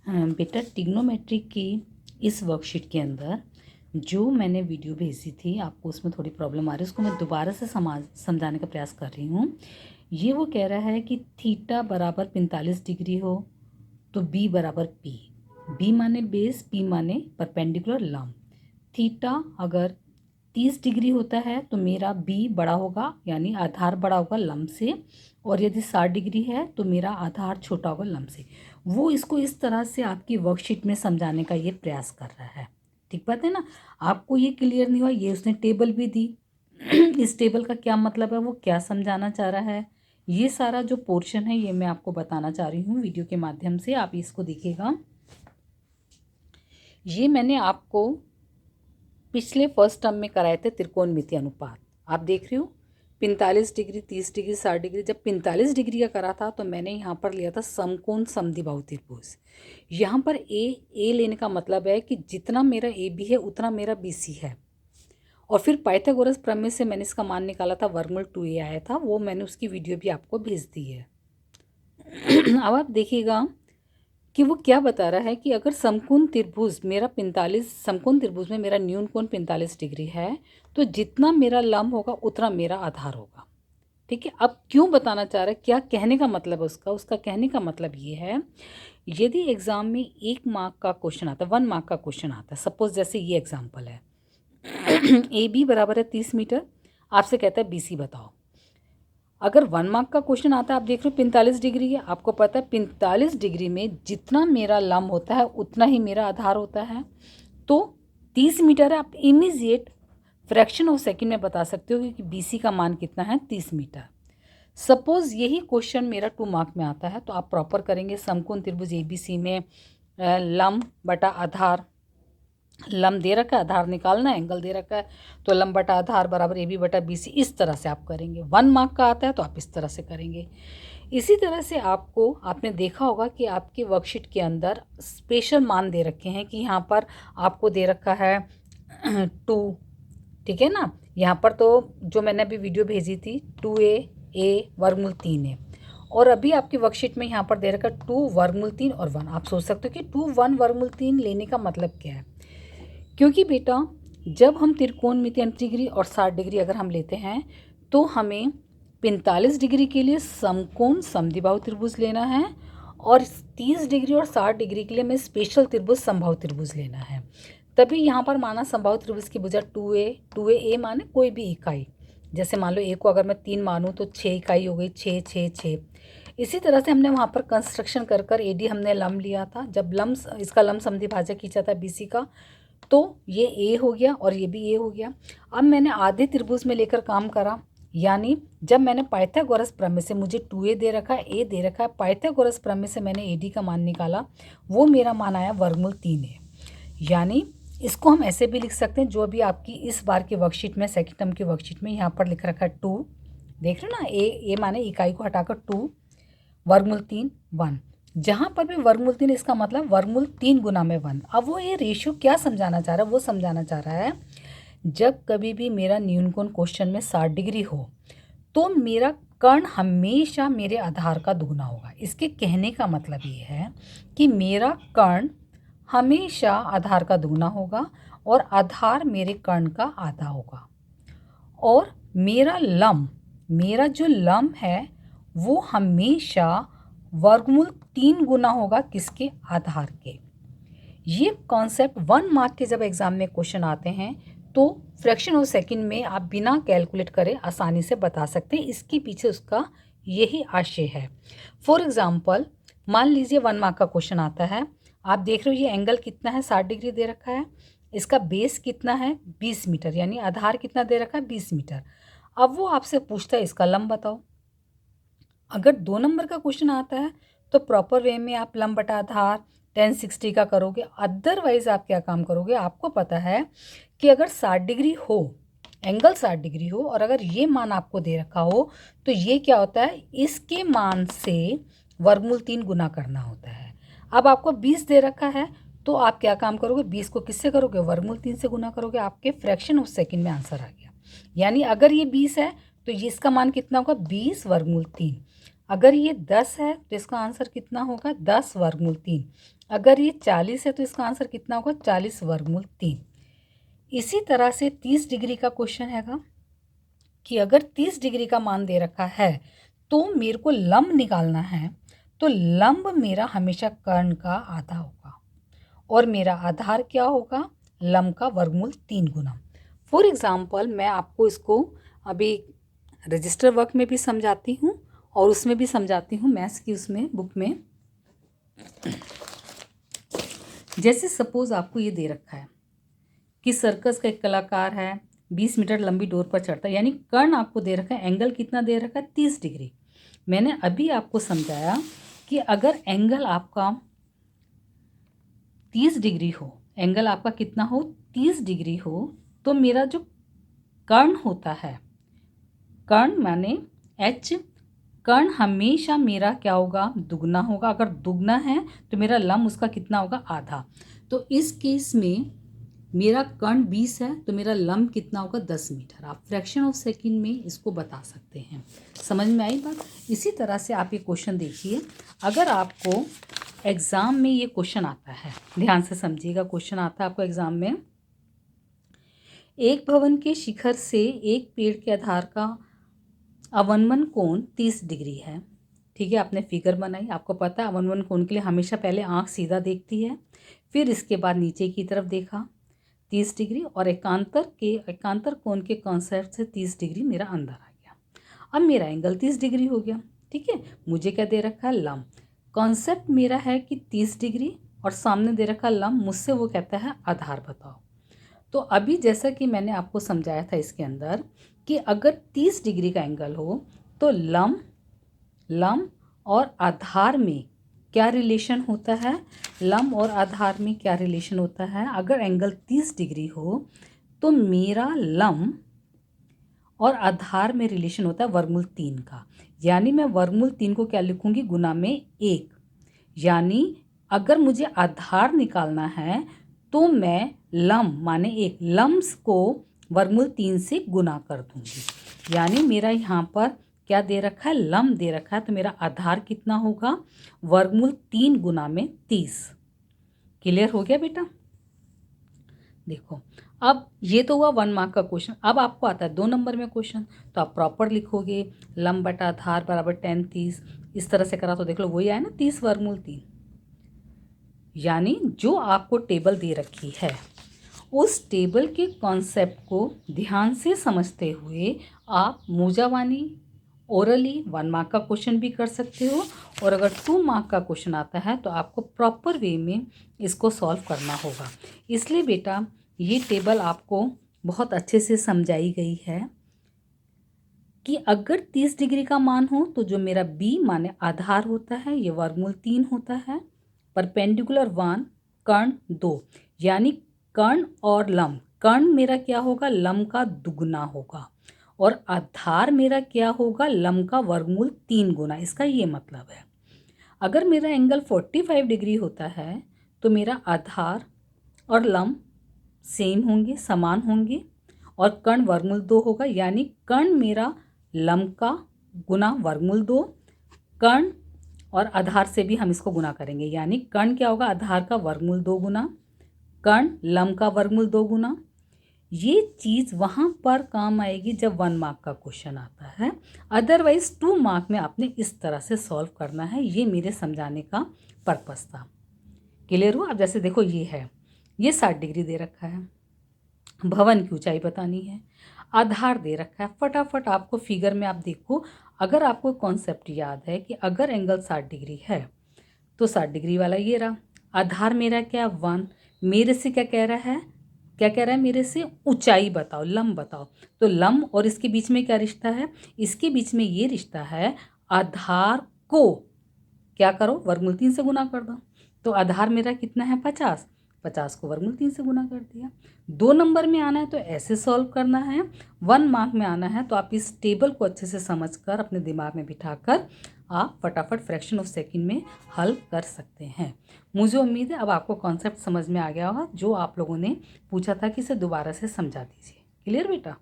बेटा ट्रिग्नोमेट्री की इस वर्कशीट के अंदर जो मैंने वीडियो भेजी थी आपको, उसमें थोड़ी प्रॉब्लम आ रही है, उसको मैं दोबारा से समझाने का प्रयास कर रही हूँ। ये वो कह रहा है कि थीटा बराबर 45 डिग्री हो तो बी बराबर पी। बी माने बेस, पी माने परपेंडिकुलर लंब। थीटा अगर 30 डिग्री होता है तो मेरा बी बड़ा होगा, यानी आधार बड़ा होगा लंब से, और यदि 60 डिग्री है तो मेरा आधार छोटा होगा लंब से। वो इसको इस तरह से आपकी वर्कशीट में समझाने का ये प्रयास कर रहा है। ठीक बात है ना। आपको ये क्लियर नहीं हुआ, ये उसने टेबल भी दी इस टेबल का क्या मतलब है, वो क्या समझाना चाह रहा है, ये सारा जो पोर्शन है ये मैं आपको बताना चाह रही हूँ वीडियो के माध्यम से। आप इसको देखिएगा। ये मैंने आपको पिछले फर्स्ट टर्म में कराए थे त्रिकोणमितीय अनुपात। आप देख रहे हो 45 डिग्री, 30 डिग्री, 60 डिग्री। जब 45 डिग्री का करा था तो मैंने यहाँ पर लिया था समकोण समद्विबाहु त्रिभुज। यहाँ पर ए लेने का मतलब है कि जितना मेरा ए बी है उतना मेरा बी सी है। और फिर पाइथागोरस प्रमेय से मैंने इसका मान निकाला था, वर्गमूल 2a आया था, वो मैंने उसकी वीडियो भी आपको भेज दी है। अब आप देखिएगा कि वो क्या बता रहा है कि अगर समकोण त्रिभुज मेरा 45, समकोण त्रिभुज में मेरा न्यून कोण 45 डिग्री है तो जितना मेरा लंब होगा उतना मेरा आधार होगा। ठीक है। अब क्यों बताना चाह रहा है, क्या कहने का मतलब है उसका कहने का मतलब ये है, यदि एग्जाम में 1 मार्क का क्वेश्चन आता है, 1 मार्क का क्वेश्चन आता है, सपोज जैसे ये एग्जाम्पल है ए बी बराबर है 30 मीटर, आपसे कहता है बी सी बताओ। अगर 1 मार्क का क्वेश्चन आता है, आप देख रहे हो 45 डिग्री है, आपको पता है 45 डिग्री में जितना मेरा लंब होता है उतना ही मेरा आधार होता है। तो 30 मीटर है, आप इमीजिएट फ्रैक्शन ऑफ सेकंड में बता सकते हो कि BC का मान कितना है, 30 मीटर। सपोज यही क्वेश्चन मेरा 2 मार्क में आता है तो आप प्रॉपर करेंगे समकोण त्रिभुज ABC में लंब बटा आधार, लंब दे रखा है, आधार निकालना है, एंगल दे रखा है, तो लंब बटा आधार बराबर AB बटा BC, इस तरह से आप करेंगे। 1 मार्क का आता है तो आप इस तरह से करेंगे। इसी तरह से आपने देखा होगा कि आपकी वर्कशीट के अंदर स्पेशल मान दे रखे हैं कि यहाँ पर आपको दे रखा है 2, ठीक है ना। यहाँ पर तो जो मैंने अभी वीडियो भेजी थी 2a वर्गमूल 3 है, और अभी आपकी वर्कशीट में यहाँ पर दे रखा 2 वर्गमूल 3 और 1। आप सोच सकते हो कि 2 1 वर्गमूल 3 लेने का मतलब क्या है, क्योंकि बेटा जब हम त्रिकोणमितीय डिग्री और 60 डिग्री अगर हम लेते हैं तो हमें 45 डिग्री के लिए समकोण समद्विबाहु त्रिभुज लेना है, और 30 डिग्री और 60 डिग्री के लिए हमें स्पेशल त्रिभुज समबाहु त्रिभुज लेना है। तभी यहाँ पर माना समबाहु त्रिभुज की भुजा 2a माने कोई भी इकाई, जैसे मान लो a को अगर मैं 3 मानूँ तो 6 इकाई हो गई, 6 6 6। इसी तरह से हमने वहाँ पर कंस्ट्रक्शन कर कर AD हमने लंब लिया था, जब लंब इसका लंब समद्विभाजक खींचा था BC का, तो ये ए हो गया और ये भी ए हो गया। अब मैंने आधे त्रिभुज में लेकर काम करा, यानी जब मैंने पाइथागोरस प्रमेय से, मुझे 2a दे रखा है, ए दे रखा है, पाइथागोरस प्रमेय से मैंने AD का मान निकाला, वो मेरा मान आया वर्गमूल 3 है। यानी इसको हम ऐसे भी लिख सकते हैं, जो अभी आपकी इस बार की वर्कशीट में, सेकेंड टर्म की वर्कशीट में यहाँ पर लिख रखा है 2, देख रहे हो ना, ए माने इकाई को हटाकर 2, वर्गमूल 3 1। जहाँ पर भी वर्गमूल 3, इसका मतलब वर्गमूल 3 गुना में 1। अब वो ये रेशियो क्या समझाना चाह रहा है, वो समझाना चाह रहा है जब कभी भी मेरा न्यून कोण क्वेश्चन में 60 डिग्री हो तो मेरा कर्ण हमेशा मेरे आधार का दुगना होगा। इसके कहने का मतलब ये है कि मेरा कर्ण हमेशा आधार का दुगना होगा और आधार मेरे कर्ण का आधा होगा, और मेरा जो लंब है वो हमेशा वर्गमूल 3 गुना होगा किसके, आधार के। ये कॉन्सेप्ट 1 मार्क के जब एग्जाम में क्वेश्चन आते हैं तो फ्रैक्शन ऑफ सेकंड में आप बिना कैलकुलेट करे आसानी से बता सकते हैं। इसके पीछे उसका यही आशय है। फॉर एग्जाम्पल मान लीजिए 1 मार्क का क्वेश्चन आता है, आप देख रहे हो ये एंगल कितना है, 60 डिग्री दे रखा है, इसका बेस कितना है 20 मीटर, यानी आधार कितना दे रखा है 20 मीटर। अब वो आपसे पूछता है इसका लंब बताओ। अगर 2 नंबर का क्वेश्चन आता है तो प्रॉपर वे में आप लंब बटा आधार 1060 का करोगे। अदरवाइज आप क्या काम करोगे, आपको पता है कि अगर 60 डिग्री हो, एंगल 60 डिग्री हो, और अगर ये मान आपको दे रखा हो तो ये क्या होता है, इसके मान से वर्गमूल 3 गुना करना होता है। अब आपको 20 दे रखा है तो आप क्या काम करोगे, 20 को किससे करोगे, वर्गमूल 3 से गुना करोगे। आपके फ्रैक्शन ऑफ सेकंड में आंसर आ गया। यानी अगर ये 20 है तो ये इसका मान कितना होगा, 20 वर्गमूल 3। अगर ये 10 है तो इसका आंसर कितना होगा, 10 वर्गमूल 3। अगर ये 40 है तो इसका आंसर कितना होगा, 40 वर्गमूल 3। इसी तरह से 30 डिग्री का क्वेश्चन हैगा कि अगर 30 डिग्री का मान दे रखा है तो मेरे को लंब निकालना है, तो लंब मेरा हमेशा कर्ण का आधा होगा और मेरा आधार क्या होगा, लंब का वर्गमूल 3 गुना। फॉर एग्ज़ाम्पल मैं आपको इसको अभी रजिस्टर वर्क में भी समझाती हूँ और उसमें भी समझाती हूँ, मैथ्स की उसमें बुक में। जैसे सपोज़ आपको ये दे रखा है कि सर्कस का एक कलाकार है, 20 मीटर लंबी डोर पर चढ़ता है, यानी कर्ण आपको दे रखा है, एंगल कितना दे रखा है, 30 डिग्री। मैंने अभी आपको समझाया कि अगर एंगल आपका 30 डिग्री हो, एंगल आपका कितना हो, 30 डिग्री हो, तो मेरा जो कर्ण होता है, कर्ण माने एच, कर्ण हमेशा मेरा क्या होगा, दुगना होगा। अगर दुगना है तो मेरा लंब उसका कितना होगा, आधा। तो इस केस में मेरा कर्ण 20 है तो मेरा लंब कितना होगा, 10 मीटर। आप फ्रैक्शन ऑफ सेकंड में इसको बता सकते हैं। समझ में आई बात। इसी तरह से आप ये क्वेश्चन देखिए, अगर आपको एग्ज़ाम में ये क्वेश्चन आता है, ध्यान से समझिएगा, क्वेश्चन आता है आपको एग्ज़ाम में, एक भवन के शिखर से एक पेड़ के आधार का अवनमन कोण 30 डिग्री है। ठीक है, आपने फिगर बनाई, आपको पता है अवनमन कोण के लिए हमेशा पहले आंख सीधा देखती है, फिर इसके बाद नीचे की तरफ देखा 30 डिग्री, और एकांतर कोण के कॉन्सेप्ट से 30 डिग्री मेरा अंदर आ गया। अब मेरा एंगल 30 डिग्री हो गया। ठीक है, मुझे क्या दे रखा है, लंब। कॉन्सेप्ट मेरा है कि 30 डिग्री और सामने दे रखा लंब, मुझसे वो कहता है आधार बताओ। तो अभी जैसा कि मैंने आपको समझाया था इसके अंदर कि अगर 30 डिग्री का एंगल हो तो लंब और आधार में क्या रिलेशन होता है, लंब और आधार में क्या रिलेशन होता है। अगर एंगल 30 डिग्री हो तो मेरा लंब और आधार में रिलेशन होता है वर्गमूल 3 का, यानी मैं वर्गमूल 3 को क्या लिखूंगी, गुना में 1। यानी अगर मुझे आधार निकालना है तो मैं लंब माने 1, लंब को वर्गमूल 3 से गुना कर दूंगी। यानी मेरा यहाँ पर क्या दे रखा है, लंब दे रखा है, तो मेरा आधार कितना होगा, वर्गमूल 3 गुना में 30। क्लियर हो गया बेटा। देखो अब ये तो हुआ 1 मार्क का क्वेश्चन। अब आपको आता है 2 नंबर में क्वेश्चन, तो आप प्रॉपर लिखोगे, लंब बटा आधार बराबर tan 30। इस तरह से करा तो देख लो वही आया ना, 30 वर्गमूल 3। यानी जो आपको टेबल दे रखी है उस टेबल के कॉन्सेप्ट को ध्यान से समझते हुए आप मूजावानी ओरली 1 मार्क का क्वेश्चन भी कर सकते हो, और अगर 2 मार्क का क्वेश्चन आता है तो आपको प्रॉपर वे में इसको सॉल्व करना होगा। इसलिए बेटा ये टेबल आपको बहुत अच्छे से समझाई गई है कि अगर 30 डिग्री का मान हो तो जो मेरा बी माने आधार होता है ये वर्गमूल 3 होता है, परपेंडिकुलर 1, कर्ण 2, यानी कर्ण और लंब, कर्ण मेरा क्या होगा, लंब का दुगना होगा, और आधार मेरा क्या होगा, लंब का वर्गमूल 3 गुना। इसका ये मतलब है अगर मेरा एंगल 45 डिग्री होता है तो मेरा आधार और लंब सेम होंगे, समान होंगे, और कर्ण वर्गमूल 2 होगा, यानी कर्ण मेरा लंब का गुना वर्गमूल 2, कर्ण और आधार से भी हम इसको गुना करेंगे, यानी कर्ण क्या होगा, आधार का वर्गमूल 2 गुना, कर्ण लंब का वर्गमूल 2 गुना। ये चीज़ वहाँ पर काम आएगी जब 1 मार्क का क्वेश्चन आता है, अदरवाइज 2 मार्क में आपने इस तरह से सॉल्व करना है। ये मेरे समझाने का पर्पस था। क्लियर हुआ। अब जैसे देखो ये है, ये 60 डिग्री दे रखा है, भवन की ऊंचाई बतानी है, आधार दे रखा है। फटाफट आपको फिगर में आप देखो, अगर आपको कॉन्सेप्ट याद है कि अगर एंगल 60 डिग्री है तो 60 डिग्री वाला ये रहा, आधार मेरा क्या 1, मेरे से क्या कह रहा है, मेरे से ऊंचाई बताओ, लंब बताओ। तो लंब और इसके बीच में क्या रिश्ता है, इसके बीच में ये रिश्ता है, आधार को क्या करो, वर्गमूल 3 से गुना कर दो। तो आधार मेरा कितना है, 50, 50 को वर्गमूल 3 से गुना कर दिया। 2 नंबर में आना है तो ऐसे सॉल्व करना है, 1 मार्क में आना है तो आप इस टेबल को अच्छे से समझकर अपने दिमाग में बिठाकर आप फटाफट फ्रैक्शन ऑफ सेकंड में हल कर सकते हैं। मुझे उम्मीद है अब आपको कॉन्सेप्ट समझ में आ गया होगा, जो आप लोगों ने पूछा था कि इसे दोबारा से समझा दीजिए। क्लियर बेटा।